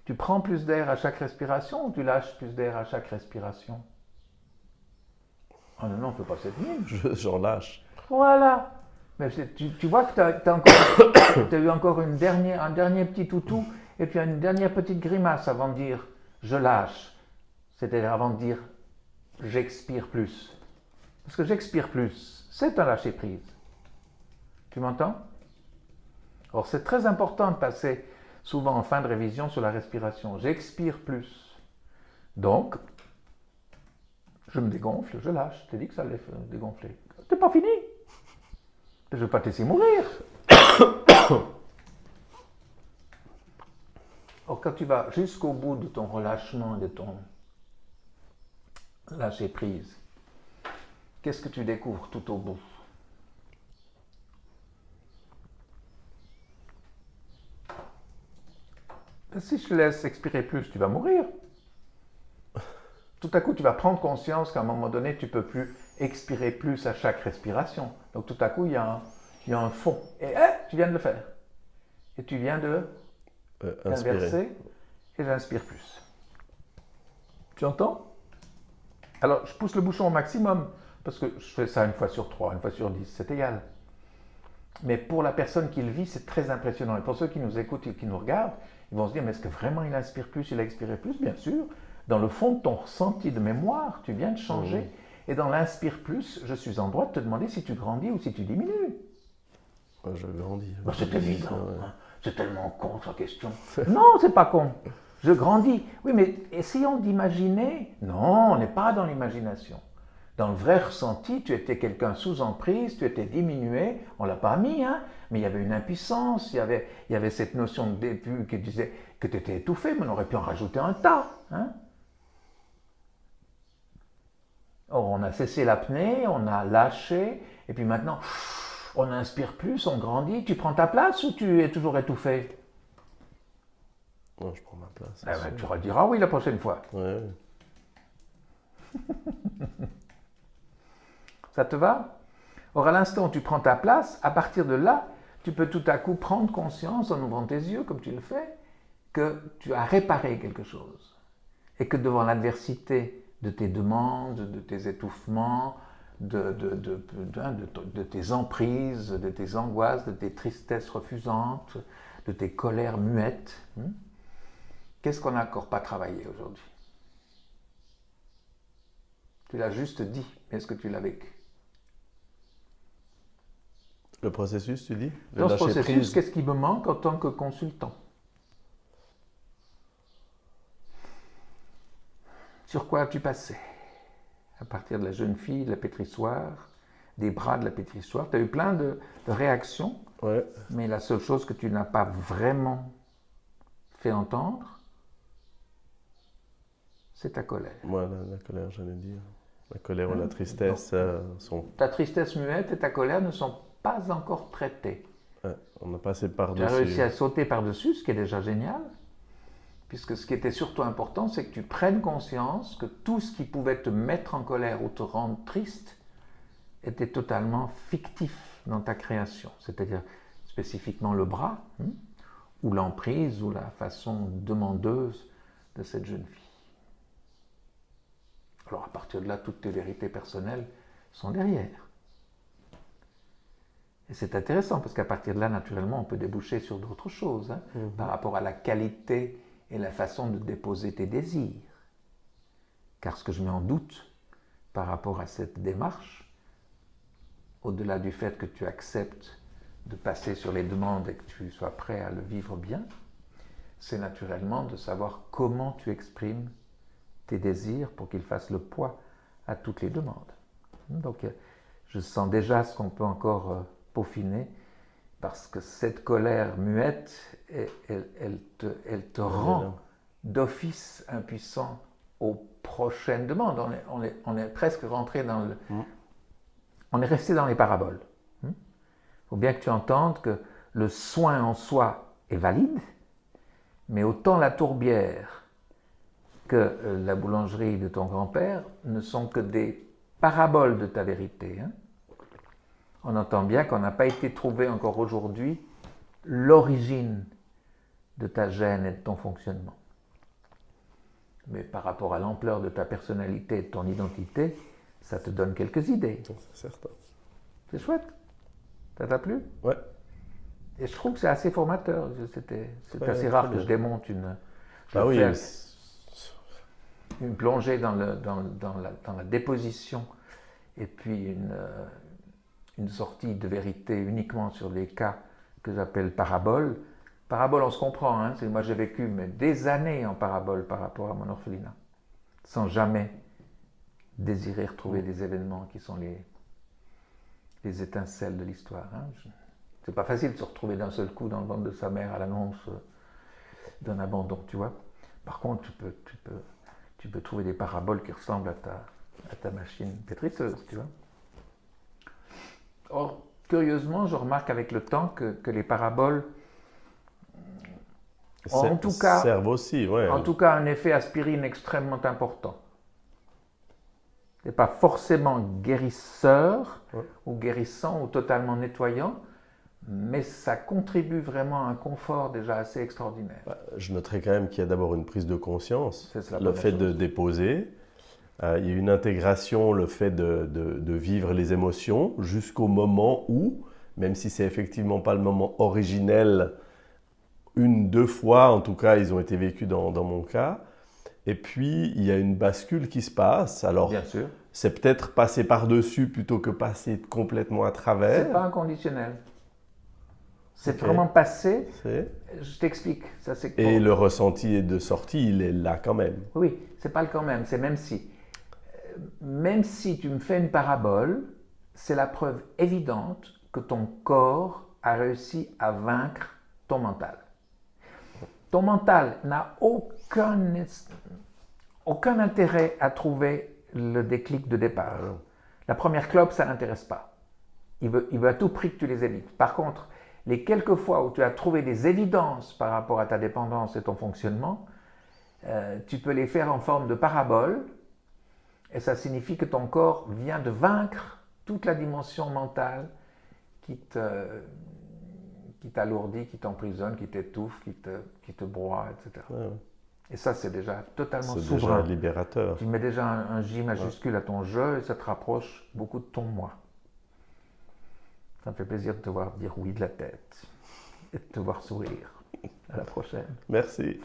Tu prends plus d'air à chaque respiration ou tu lâches plus d'air à chaque respiration? Ah non, non, on ne fait pas cette mine. J'en lâche. Voilà. Mais tu vois que tu as eu encore un dernier petit toutou et puis une dernière petite grimace avant de dire je lâche. C'est-à-dire avant de dire j'expire plus. Parce que j'expire plus, c'est un lâcher prise. Tu m'entends? Or, c'est très important de passer souvent en fin de révision sur la respiration. J'expire plus. Donc, je me dégonfle, je lâche. Je t'ai dit que ça allait dégonfler. C'est pas fini. Je ne vais pas te laisser mourir. Or, quand tu vas jusqu'au bout de ton relâchement et de ton lâcher prise, qu'est-ce que tu découvres tout au bout? Si je te laisse expirer plus, tu vas mourir. Tout à coup, tu vas prendre conscience qu'à un moment donné, tu ne peux plus expirer plus à chaque respiration. Donc tout à coup, il y a un fond. Et tu viens de le faire. Et tu viens de inverser et j'inspire plus. Tu entends? Alors, je pousse le bouchon au maximum parce que je fais ça une fois sur 3, une fois sur 10, c'est égal. Mais pour la personne qui le vit, c'est très impressionnant. Et pour ceux qui nous écoutent et qui nous regardent, ils vont se dire, mais est-ce que vraiment il inspire plus, il a expiré plus? Bien sûr. Dans le fond de ton ressenti de mémoire, tu viens de changer. Et dans l'inspire plus, je suis en droit de te demander si tu grandis ou si tu diminues. Je grandis. Ben, c'est évident. Hein. C'est tellement con, sa question. Non, c'est pas con. Je grandis. Oui, mais essayons d'imaginer. Non, on n'est pas dans l'imagination. Dans le vrai ressenti, tu étais quelqu'un sous emprise, tu étais diminué, on ne l'a pas mis, hein, mais il y avait une impuissance, il y avait cette notion de début qui disait que tu étais étouffé, mais on aurait pu en rajouter un tas. Hein. Or, on a cessé l'apnée, on a lâché, et puis maintenant, on inspire plus, on grandit. Tu prends ta place ou tu es toujours étouffé? Non, je prends ma place. Tu rediras oui la prochaine fois. Ouais. Ça te va? Or, à l'instant où tu prends ta place, à partir de là, tu peux tout à coup prendre conscience, en ouvrant tes yeux, comme tu le fais, que tu as réparé quelque chose. Et que devant l'adversité de tes demandes, de tes étouffements, de tes emprises, de tes angoisses, de tes tristesses refusantes, de tes colères muettes, qu'est-ce qu'on n'a encore pas travaillé aujourd'hui? Tu l'as juste dit, mais est-ce que tu l'as vécu? Le processus, tu dis? Dans ce processus, qu'est-ce qui me manque en tant que consultant? Sur quoi as-tu passé? À partir de la jeune fille, de la pétrissoire, des bras de la pétrissoire, tu as eu plein de réactions, ouais. Mais la seule chose que tu n'as pas vraiment fait entendre, c'est ta colère. Moi, la colère, j'allais dire. La colère ou la tristesse sont... Ta tristesse muette et ta colère ne sont pas encore traitées. Ouais, on a passé par-dessus. Tu as réussi à sauter par-dessus, ce qui est déjà génial, puisque ce qui était surtout important, c'est que tu prennes conscience que tout ce qui pouvait te mettre en colère ou te rendre triste était totalement fictif dans ta création. C'est-à-dire spécifiquement le bras, ou l'emprise, ou la façon demandeuse de cette jeune fille. Alors à partir de là, toutes tes vérités personnelles sont derrière. Et c'est intéressant parce qu'à partir de là, naturellement, on peut déboucher sur d'autres choses par rapport à la qualité et la façon de déposer tes désirs. Car ce que je mets en doute par rapport à cette démarche, au-delà du fait que tu acceptes de passer sur les demandes et que tu sois prêt à le vivre bien, c'est naturellement de savoir comment tu exprimes tes désirs pour qu'ils fassent le poids à toutes les demandes. Donc, je sens déjà ce qu'on peut encore peaufiner, parce que cette colère muette, elle te rend d'office impuissant aux prochaines demandes. On est presque rentré dans le... On est resté dans les paraboles. Il faut bien que tu entendes que le soin en soi est valide, mais autant la tourbière que la boulangerie de ton grand-père ne sont que des paraboles de ta vérité. On entend bien qu'on n'a pas été trouvé encore aujourd'hui l'origine de ta gêne et de ton fonctionnement. Mais par rapport à l'ampleur de ta personnalité et de ton identité, ça te donne quelques idées. C'est certain. C'est chouette. Ça t'a plu? Ouais. Et je trouve que c'est assez formateur. C'est Ouais, assez très rare que bien. je démonte une... Ah oui, une plongée dans la déposition et puis une sortie de vérité uniquement sur des cas que j'appelle paraboles. Parabole, on se comprend, hein, moi j'ai vécu des années en parabole par rapport à mon orphelinat, sans jamais désirer retrouver des événements qui sont les étincelles de l'histoire. Hein. C'est pas facile de se retrouver d'un seul coup dans le ventre de sa mère à l'annonce d'un abandon, tu vois. Par contre, tu peux trouver des paraboles qui ressemblent à ta machine pétrisseuse, tu vois. Or, curieusement, je remarque avec le temps que les paraboles ont servent aussi, ouais. en tout cas un effet aspirine extrêmement important. Ce n'est pas forcément guérisseur ou guérissant ou totalement nettoyant, mais ça contribue vraiment à un confort déjà assez extraordinaire. Je noterai quand même qu'il y a d'abord une prise de conscience, C'est le fait de déposer. Il y a une intégration, le fait de vivre les émotions jusqu'au moment où, même si c'est effectivement pas le moment originel, deux fois en tout cas, ils ont été vécus dans mon cas. Et puis, il y a une bascule qui se passe. Alors, bien sûr. C'est peut-être passer par-dessus plutôt que passer complètement à travers. C'est pas inconditionnel. C'est vraiment passer. Je t'explique. Et le ressenti de sortie, il est là quand même. Oui, c'est pas le quand même, c'est même si. Même si tu me fais une parabole, c'est la preuve évidente que ton corps a réussi à vaincre ton mental. Ton mental n'a aucun intérêt à trouver le déclic de départ. La première clope, ça ne l'intéresse pas. Il veut à tout prix que tu les évites. Par contre, les quelques fois où tu as trouvé des évidences par rapport à ta dépendance et ton fonctionnement, tu peux les faire en forme de parabole, et ça signifie que ton corps vient de vaincre toute la dimension mentale qui t'alourdit, qui t'emprisonne, qui t'étouffe, qui te broie, etc. Ouais. Et ça, c'est déjà totalement souverain. C'est déjà libérateur. Tu mets déjà un J majuscule à ton je et ça te rapproche beaucoup de ton moi. Ça me fait plaisir de te voir dire oui de la tête et de te voir sourire. À la prochaine. Merci.